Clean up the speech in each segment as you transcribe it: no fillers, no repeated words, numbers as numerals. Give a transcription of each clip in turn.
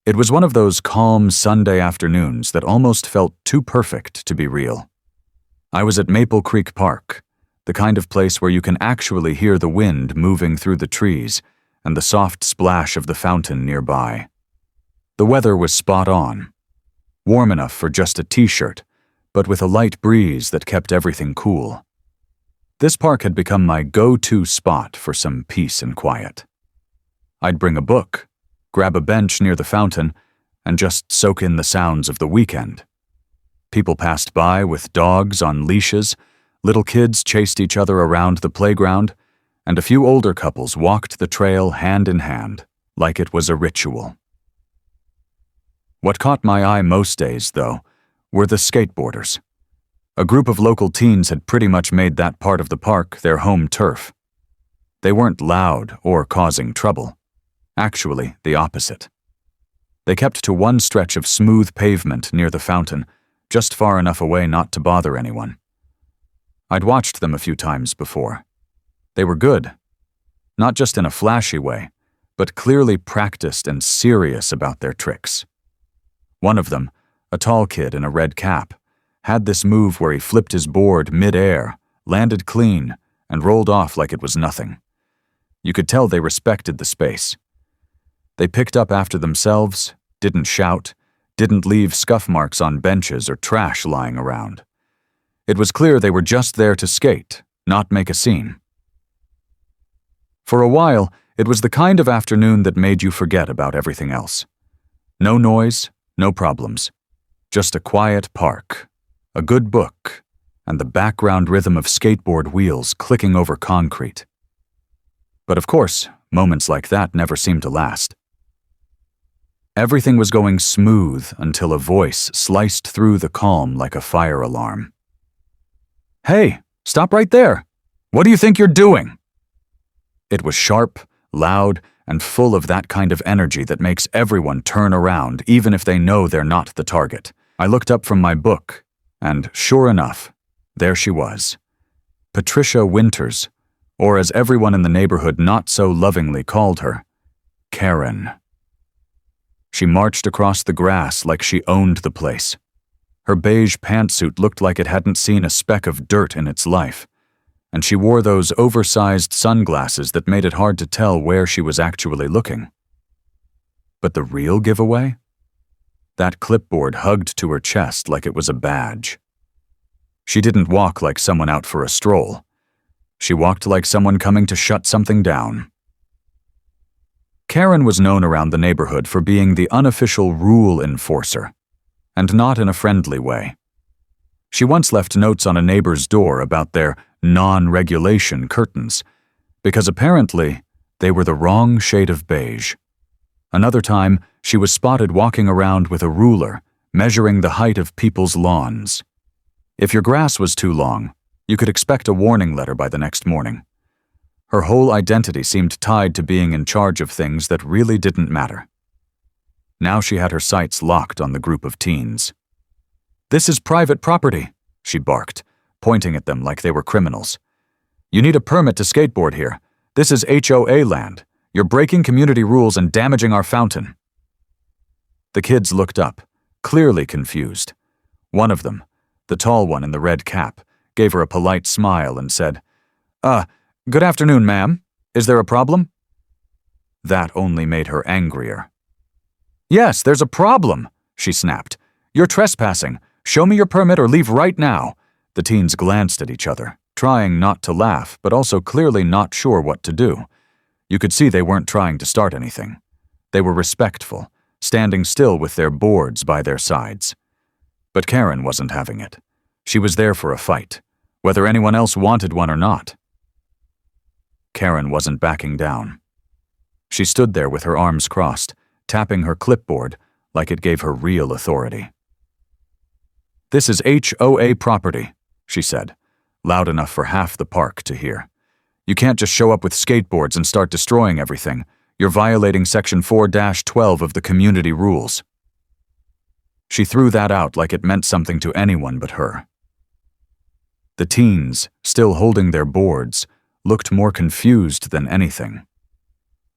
It was one of those calm Sunday afternoons that almost felt too perfect to be real. I was at Maple Creek Park, the kind of place where you can actually hear the wind moving through the trees and the soft splash of the fountain nearby. The weather was spot on, warm enough for just a t-shirt, but with a light breeze that kept everything cool. This park had become my go-to spot for some peace and quiet. I'd bring a book, grab a bench near the fountain, and just soak in the sounds of the weekend. People passed by with dogs on leashes, little kids chased each other around the playground, and a few older couples walked the trail hand in hand, like it was a ritual. What caught my eye most days, though, were the skateboarders. A group of local teens had pretty much made that part of the park their home turf. They weren't loud or causing trouble. Actually, the opposite. They kept to one stretch of smooth pavement near the fountain, just far enough away not to bother anyone. I'd watched them a few times before. They were good. Not just in a flashy way, but clearly practiced and serious about their tricks. One of them, a tall kid in a red cap, had this move where he flipped his board mid-air, landed clean, and rolled off like it was nothing. You could tell they respected the space. They picked up after themselves, didn't shout, didn't leave scuff marks on benches or trash lying around. It was clear they were just there to skate, not make a scene. For a while, it was the kind of afternoon that made you forget about everything else. No noise, no problems. Just a quiet park, a good book, and the background rhythm of skateboard wheels clicking over concrete. But of course, moments like that never seemed to last. Everything was going smooth until a voice sliced through the calm like a fire alarm. "Hey, stop right there! What do you think you're doing?" It was sharp, loud, and full of that kind of energy that makes everyone turn around even if they know they're not the target. I looked up from my book, and sure enough, there she was. Patricia Winters, or as everyone in the neighborhood not so lovingly called her, Karen. She marched across the grass like she owned the place. Her beige pantsuit looked like it hadn't seen a speck of dirt in its life, and she wore those oversized sunglasses that made it hard to tell where she was actually looking. But the real giveaway? That clipboard hugged to her chest like it was a badge. She didn't walk like someone out for a stroll. She walked like someone coming to shut something down. Karen was known around the neighborhood for being the unofficial rule enforcer, and not in a friendly way. She once left notes on a neighbor's door about their non-regulation curtains, because apparently they were the wrong shade of beige. Another time, she was spotted walking around with a ruler, measuring the height of people's lawns. If your grass was too long, you could expect a warning letter by the next morning. Her whole identity seemed tied to being in charge of things that really didn't matter. Now she had her sights locked on the group of teens. "This is private property," she barked, pointing at them like they were criminals. "You need a permit to skateboard here. This is HOA land. You're breaking community rules and damaging our fountain." The kids looked up, clearly confused. One of them, the tall one in the red cap, gave her a polite smile and said, "Good afternoon, ma'am. Is there a problem?" That only made her angrier. "Yes, there's a problem," she snapped. "You're trespassing. Show me your permit or leave right now." The teens glanced at each other, trying not to laugh, but also clearly not sure what to do. You could see they weren't trying to start anything. They were respectful, standing still with their boards by their sides. But Karen wasn't having it. She was there for a fight, whether anyone else wanted one or not. Karen wasn't backing down. She stood there with her arms crossed, tapping her clipboard like it gave her real authority. "This is HOA property," she said, loud enough for half the park to hear. "You can't just show up with skateboards and start destroying everything. You're violating Section 4-12 of the community rules." She threw that out like it meant something to anyone but her. The teens, still holding their boards, looked more confused than anything.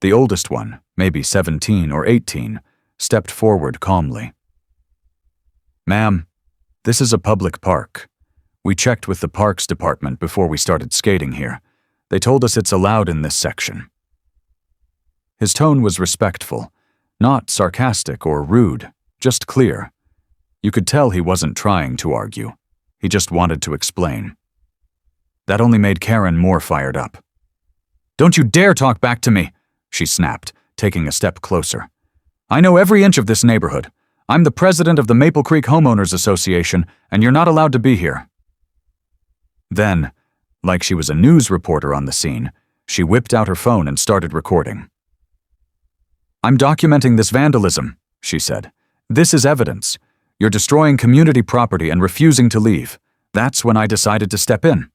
The oldest one, maybe 17 or 18, stepped forward calmly. "Ma'am, this is a public park. We checked with the Parks Department before we started skating here. They told us it's allowed in this section." His tone was respectful, not sarcastic or rude, just clear. You could tell he wasn't trying to argue. He just wanted to explain. That only made Karen more fired up. "Don't you dare talk back to me," she snapped, taking a step closer. "I know every inch of this neighborhood. I'm the president of the Maple Creek Homeowners Association, and you're not allowed to be here." Then, like she was a news reporter on the scene, she whipped out her phone and started recording. "I'm documenting this vandalism," she said. "This is evidence. You're destroying community property and refusing to leave. That's when I decided to step in."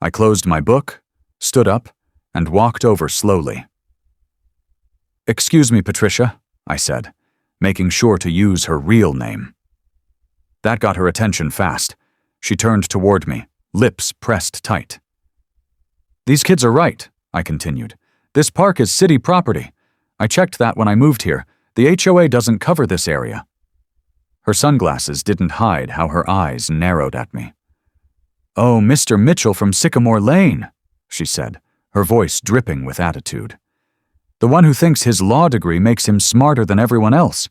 I closed my book, stood up, and walked over slowly. "Excuse me, Patricia," I said, making sure to use her real name. That got her attention fast. She turned toward me, lips pressed tight. "These kids are right," I continued. "This park is city property. I checked that when I moved here. The HOA doesn't cover this area." Her sunglasses didn't hide how her eyes narrowed at me. "Oh, Mr. Mitchell from Sycamore Lane," she said, her voice dripping with attitude. "The one who thinks his law degree makes him smarter than everyone else.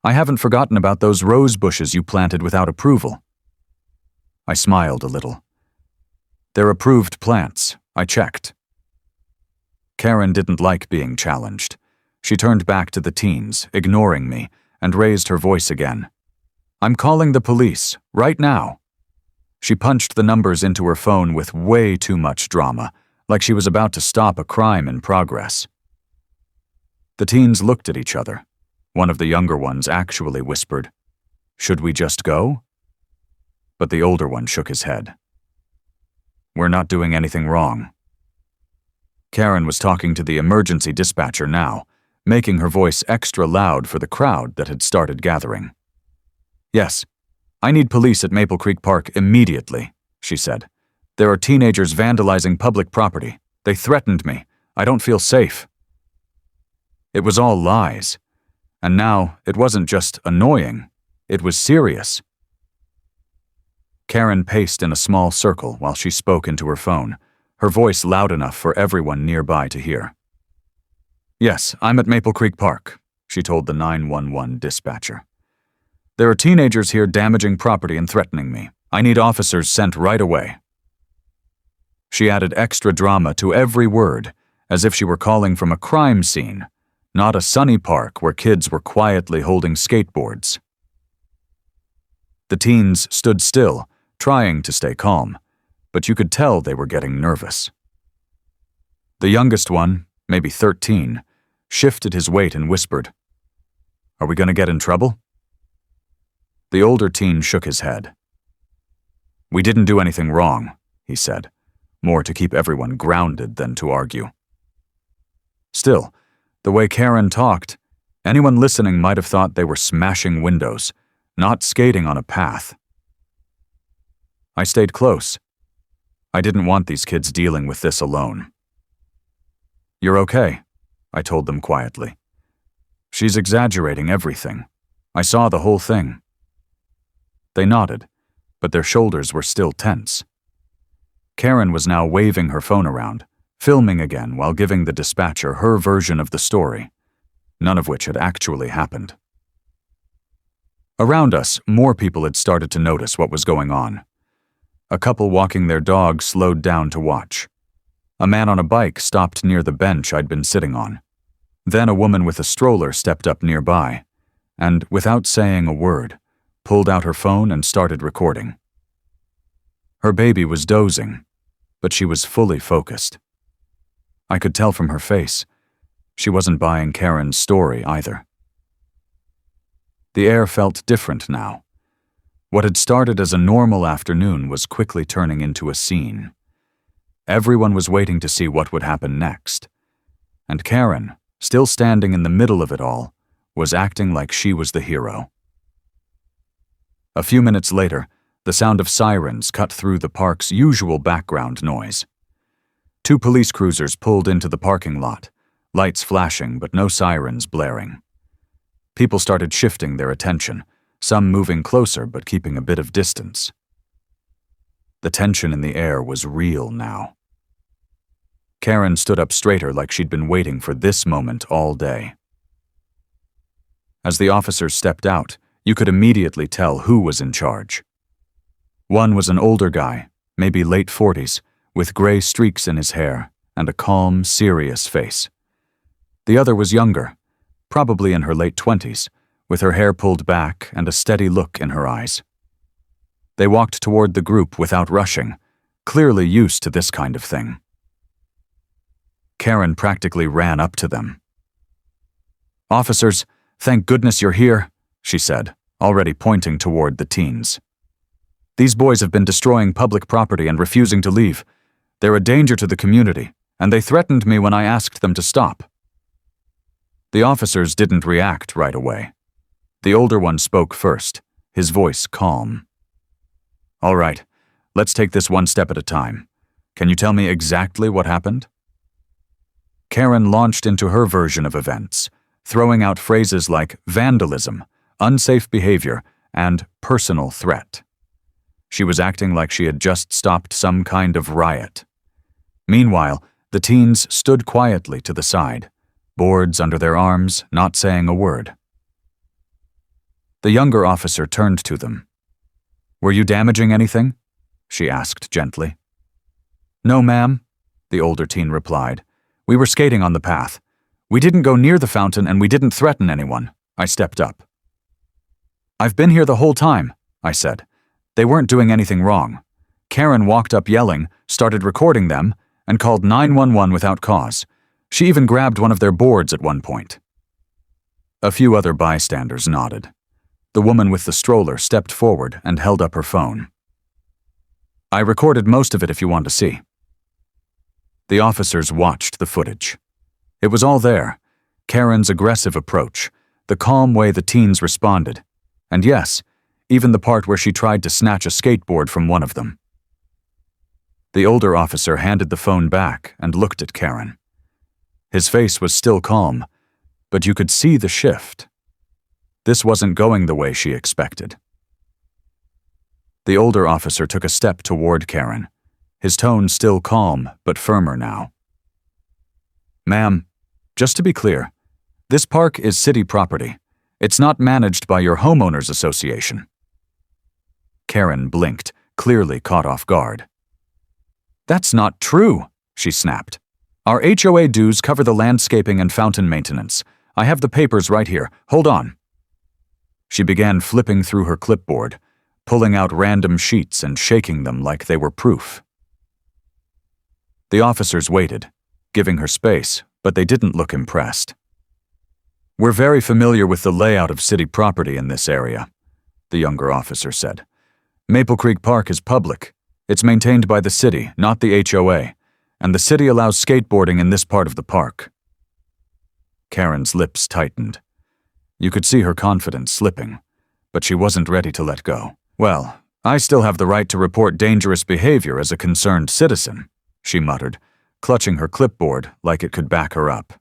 I haven't forgotten about those rose bushes you planted without approval." I smiled a little. "They're approved plants. I checked." Karen didn't like being challenged. She turned back to the teens, ignoring me, and raised her voice again. "I'm calling the police, right now." She punched the numbers into her phone with way too much drama, like she was about to stop a crime in progress. The teens looked at each other. One of the younger ones actually whispered, "Should we just go?" But the older one shook his head. "We're not doing anything wrong." Karen was talking to the emergency dispatcher now, making her voice extra loud for the crowd that had started gathering. "Yes, I need police at Maple Creek Park immediately," she said. "There are teenagers vandalizing public property. They threatened me. I don't feel safe." It was all lies. And now it wasn't just annoying. It was serious. Karen paced in a small circle while she spoke into her phone, her voice loud enough for everyone nearby to hear. "Yes, I'm at Maple Creek Park," she told the 911 dispatcher. "There are teenagers here damaging property and threatening me. I need officers sent right away." She added extra drama to every word, as if she were calling from a crime scene, not a sunny park where kids were quietly holding skateboards. The teens stood still, trying to stay calm, but you could tell they were getting nervous. The youngest one, maybe 13, shifted his weight and whispered, "Are we going to get in trouble?" The older teen shook his head. "We didn't do anything wrong," he said, more to keep everyone grounded than to argue. Still, the way Karen talked, anyone listening might have thought they were smashing windows, not skating on a path. I stayed close. I didn't want these kids dealing with this alone. "You're okay," I told them quietly. "She's exaggerating everything. I saw the whole thing." They nodded, but their shoulders were still tense. Karen was now waving her phone around, filming again while giving the dispatcher her version of the story, none of which had actually happened. Around us, more people had started to notice what was going on. A couple walking their dog slowed down to watch. A man on a bike stopped near the bench I'd been sitting on. Then a woman with a stroller stepped up nearby, and, without saying a word, pulled out her phone and started recording. Her baby was dozing, but she was fully focused. I could tell from her face. She wasn't buying Karen's story either. The air felt different now. What had started as a normal afternoon was quickly turning into a scene. Everyone was waiting to see what would happen next. And Karen, still standing in the middle of it all, was acting like she was the hero. A few minutes later, the sound of sirens cut through the park's usual background noise. 2 police cruisers pulled into the parking lot, lights flashing but no sirens blaring. People started shifting their attention, some moving closer but keeping a bit of distance. The tension in the air was real now. Karen stood up straighter like she'd been waiting for this moment all day. As the officers stepped out, you could immediately tell who was in charge. One was an older guy, maybe late 40s, with gray streaks in his hair and a calm, serious face. The other was younger, probably in her late 20s, with her hair pulled back and a steady look in her eyes. They walked toward the group without rushing, clearly used to this kind of thing. Karen practically ran up to them. "Officers, thank goodness you're here," she said, already pointing toward the teens. "These boys have been destroying public property and refusing to leave. They're a danger to the community, and they threatened me when I asked them to stop." The officers didn't react right away. The older one spoke first, his voice calm. "All right, let's take this one step at a time. Can you tell me exactly what happened?" Karen launched into her version of events, throwing out phrases like vandalism, unsafe behavior, and personal threat. She was acting like she had just stopped some kind of riot. Meanwhile, the teens stood quietly to the side, boards under their arms, not saying a word. The younger officer turned to them. "Were you damaging anything?" she asked gently. "No, ma'am," the older teen replied. "We were skating on the path. We didn't go near the fountain and we didn't threaten anyone." I stepped up. "I've been here the whole time," I said. "They weren't doing anything wrong." Karen walked up yelling, started recording them, and called 911 without cause. She even grabbed one of their boards at one point. A few other bystanders nodded. The woman with the stroller stepped forward and held up her phone. "I recorded most of it if you want to see." The officers watched the footage. It was all there: Karen's aggressive approach, the calm way the teens responded, and yes, even the part where she tried to snatch a skateboard from one of them. The older officer handed the phone back and looked at Karen. His face was still calm, but you could see the shift. This wasn't going the way she expected. The older officer took a step toward Karen, his tone still calm but firmer now. "Ma'am, just to be clear, this park is city property. It's not managed by your homeowners association." Karen blinked, clearly caught off guard. "That's not true," she snapped. "Our HOA dues cover the landscaping and fountain maintenance. I have the papers right here. Hold on." She began flipping through her clipboard, pulling out random sheets and shaking them like they were proof. The officers waited, giving her space, but they didn't look impressed. "We're very familiar with the layout of city property in this area," the younger officer said. "Maple Creek Park is public. It's maintained by the city, not the HOA, and the city allows skateboarding in this part of the park." Karen's lips tightened. You could see her confidence slipping, but she wasn't ready to let go. "Well, I still have the right to report dangerous behavior as a concerned citizen," she muttered, clutching her clipboard like it could back her up.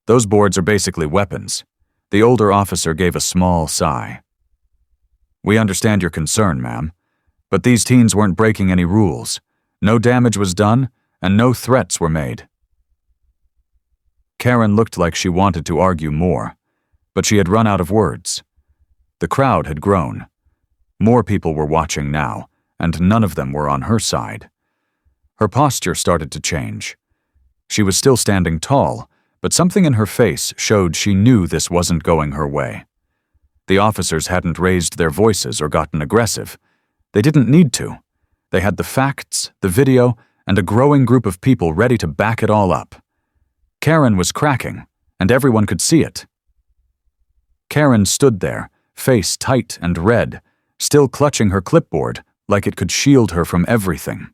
"Those boards are basically weapons." The older officer gave a small sigh. "We understand your concern, ma'am, but these teens weren't breaking any rules. No damage was done, and no threats were made." Karen looked like she wanted to argue more, but she had run out of words. The crowd had grown. More people were watching now, and none of them were on her side. Her posture started to change. She was still standing tall, but something in her face showed she knew this wasn't going her way. The officers hadn't raised their voices or gotten aggressive. They didn't need to. They had the facts, the video, and a growing group of people ready to back it all up. Karen was cracking, and everyone could see it. Karen stood there, face tight and red, still clutching her clipboard like it could shield her from everything.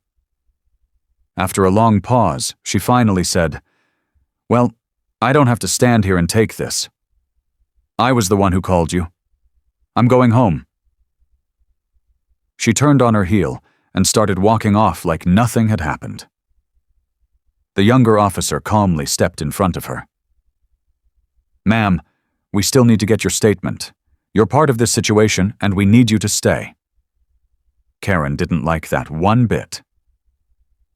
After a long pause, she finally said, "Well, I don't have to stand here and take this. I was the one who called you. I'm going home." She turned on her heel and started walking off like nothing had happened. The younger officer calmly stepped in front of her. "Ma'am, We still need to get your statement. You're part of this situation, and we need you to stay." Karen didn't like that one bit.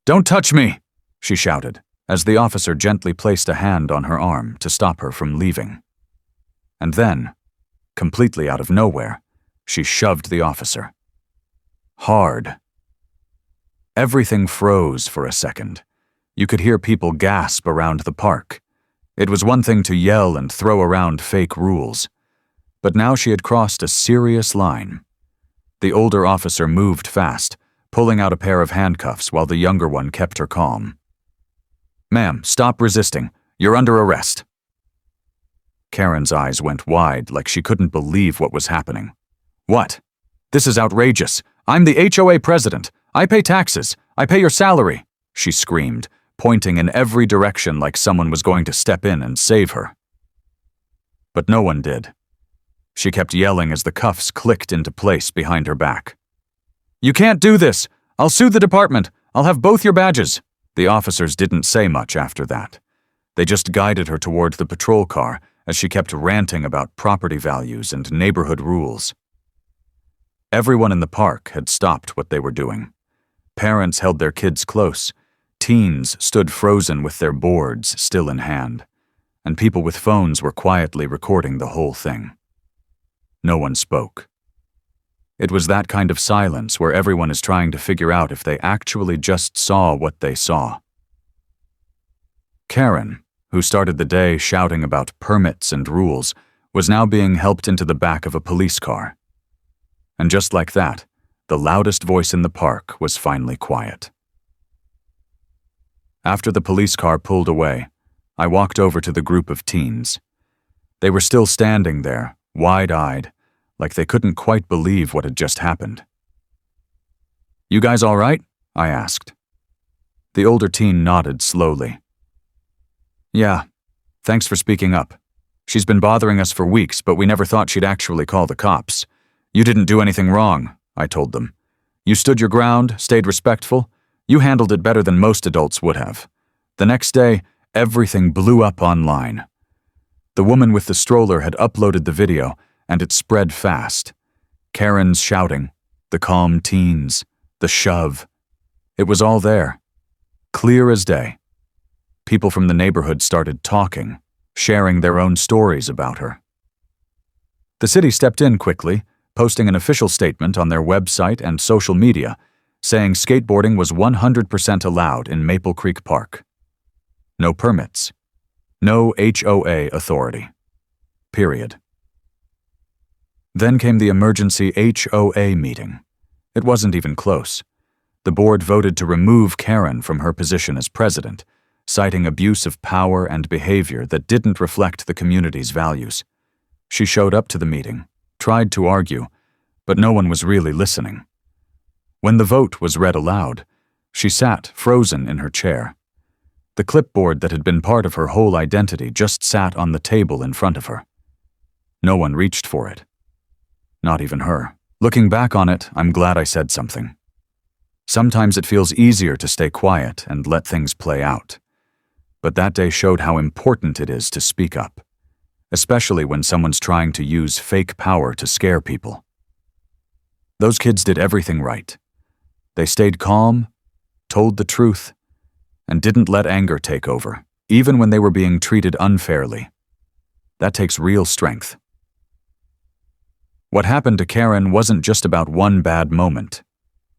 "Don't touch me!" she shouted, as the officer gently placed a hand on her arm to stop her from leaving. And then, completely out of nowhere, she shoved the officer. Hard. Everything froze for a second. You could hear people gasp around the park. It was one thing to yell and throw around fake rules, but now she had crossed a serious line. The older officer moved fast, pulling out a pair of handcuffs while the younger one kept her calm. "Ma'am, stop resisting. You're under arrest." Karen's eyes went wide like she couldn't believe what was happening. "What? This is outrageous. I'm the HOA president. I pay taxes. I pay your salary," she screamed, pointing in every direction like someone was going to step in and save her. But no one did. She kept yelling as the cuffs clicked into place behind her back. "You can't do this! I'll sue the department! I'll have both your badges!" The officers didn't say much after that. They just guided her toward the patrol car as she kept ranting about property values and neighborhood rules. Everyone in the park had stopped what they were doing. Parents held their kids close. Teens stood frozen with their boards still in hand, and people with phones were quietly recording the whole thing. No one spoke. It was that kind of silence where everyone is trying to figure out if they actually just saw what they saw. Karen, who started the day shouting about permits and rules, was now being helped into the back of a police car. And just like that, the loudest voice in the park was finally quiet. After the police car pulled away, I walked over to the group of teens. They were still standing there, wide-eyed, like they couldn't quite believe what had just happened. "You guys all right?" I asked. The older teen nodded slowly. "Yeah, thanks for speaking up. She's been bothering us for weeks, but we never thought she'd actually call the cops. You didn't do anything wrong," I told them. "You stood your ground, stayed respectful. You handled it better than most adults would have." The next day, everything blew up online. The woman with the stroller had uploaded the video, and it spread fast. Karen's shouting, the calm teens, the shove. It was all there, clear as day. People from the neighborhood started talking, sharing their own stories about her. The city stepped in quickly, posting an official statement on their website and social media, saying skateboarding was 100% allowed in Maple Creek Park. No permits. No HOA authority. Period. Then came the emergency HOA meeting. It wasn't even close. The board voted to remove Karen from her position as president, citing abuse of power and behavior that didn't reflect the community's values. She showed up to the meeting, tried to argue, but no one was really listening. When the vote was read aloud, she sat frozen in her chair. The clipboard that had been part of her whole identity just sat on the table in front of her. No one reached for it. Not even her. Looking back on it, I'm glad I said something. Sometimes it feels easier to stay quiet and let things play out. But that day showed how important it is to speak up, especially when someone's trying to use fake power to scare people. Those kids did everything right. They stayed calm, told the truth, and didn't let anger take over, even when they were being treated unfairly. That takes real strength. What happened to Karen wasn't just about one bad moment.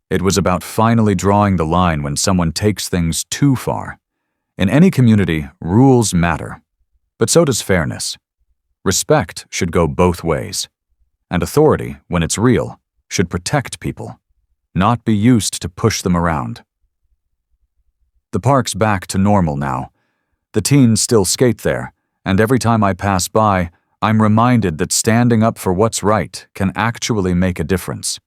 It was about finally drawing the line when someone takes things too far. In any community, rules matter, but so does fairness. Respect should go both ways, and authority, when it's real, should protect people, not be used to push them around. The park's back to normal now. The teens still skate there, and every time I pass by, I'm reminded that standing up for what's right can actually make a difference.